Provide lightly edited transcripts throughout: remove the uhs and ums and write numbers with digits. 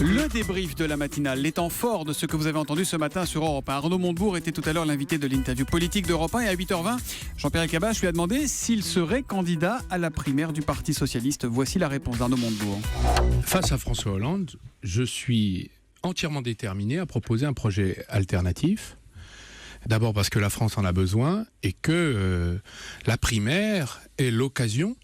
Le débrief de la matinale, les temps forts de ce que vous avez entendu ce matin sur Europe 1. Arnaud Montebourg était tout à l'heure l'invité de l'interview politique d'Europe 1 et à 8h20, Jean-Pierre Elkabbach lui a demandé s'il serait candidat à la primaire du Parti Socialiste. Voici la réponse d'Arnaud Montebourg. Face à François Hollande, je suis entièrement déterminé à proposer un projet alternatif. D'abord parce que la France en a besoin et que la primaire est l'occasion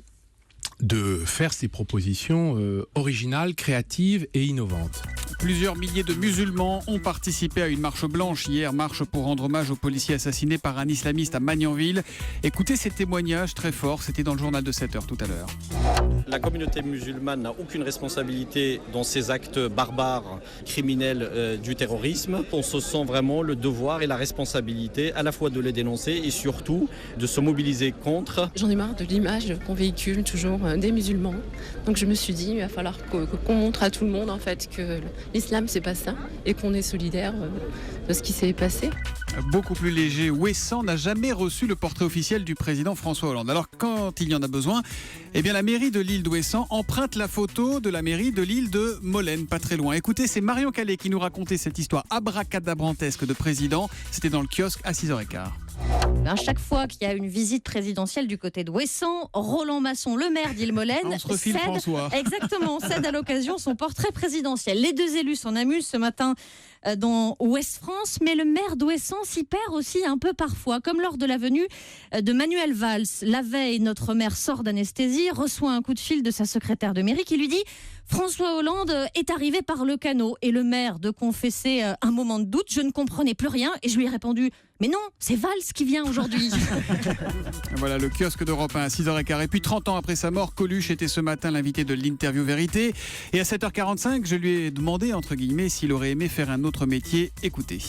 de faire ces propositions originales, créatives et innovantes. Plusieurs milliers de musulmans ont participé à une marche blanche hier, marche pour rendre hommage aux policiers assassinés par un islamiste à Magnanville. Écoutez ces témoignages très forts, c'était dans le journal de 7h tout à l'heure. La communauté musulmane n'a aucune responsabilité dans ces actes barbares, criminels du terrorisme. On se sent vraiment le devoir et la responsabilité à la fois de les dénoncer et surtout de se mobiliser contre. J'en ai marre de l'image qu'on véhicule toujours des musulmans. Donc je me suis dit, il va falloir qu'on montre à tout le monde en fait que l'islam c'est pas ça et qu'on est solidaire de ce qui s'est passé. Beaucoup plus léger, Ouessant n'a jamais reçu le portrait officiel du président François Hollande. Alors quand il y en a besoin, eh bien la mairie de l'île d'Ouessant emprunte la photo de la mairie de l'île de Molène, pas très loin. Écoutez, c'est Marion Calais qui nous racontait cette histoire abracadabrantesque de président. C'était dans le kiosque à 6h15. À chaque fois qu'il y a une visite présidentielle du côté de Ouessant, Roland Masson, le maire d'Île-Molène, on se refile François. Exactement, cède à l'occasion son portrait présidentiel. Les deux élus s'en amusent ce matin dans Ouest France, mais le maire d'Ouessant s'y perd aussi un peu parfois, comme lors de la venue de Manuel Valls. La veille, notre maire sort d'anesthésie, reçoit un coup de fil de sa secrétaire de mairie qui lui dit « François Hollande est arrivé par le canot ». Et le maire de confesser un moment de doute, je ne comprenais plus rien et je lui ai répondu « Mais non, c'est Valls qui vient aujourd'hui ». Voilà le kiosque d'Europe 1 à 6h15. Et puis 30 ans après sa mort, Coluche était ce matin l'invité de l'interview Vérité. Et à 7h45, je lui ai demandé, entre guillemets, s'il aurait aimé faire un autre métier. Écoutez.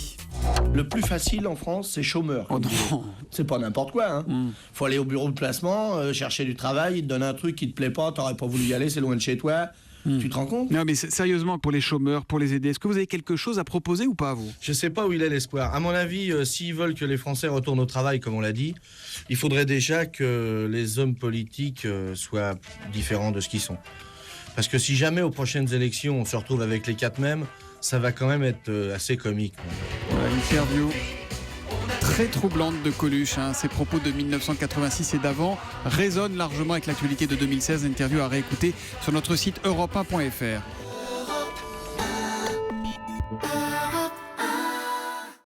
Le plus facile en France, c'est chômeur. Oh non. C'est pas n'importe quoi. Faut aller au bureau de placement, chercher du travail, ils te donnent un truc qui te plaît pas, t'aurais pas voulu y aller, c'est loin de chez toi. Tu te rends compte? Non mais sérieusement, pour les chômeurs, pour les aider, est-ce que vous avez quelque chose à proposer ou pas, vous? Je sais pas où il est l'espoir. À mon avis, s'ils veulent que les Français retournent au travail, comme on l'a dit, il faudrait déjà que les hommes politiques soient différents de ce qu'ils sont. Parce que si jamais aux prochaines élections on se retrouve avec les quatre mêmes, ça va quand même être assez comique. Voilà, interview très troublante de Coluche. Ses propos de 1986 et d'avant résonnent largement avec l'actualité de 2016. Interview à réécouter sur notre site europe1.fr.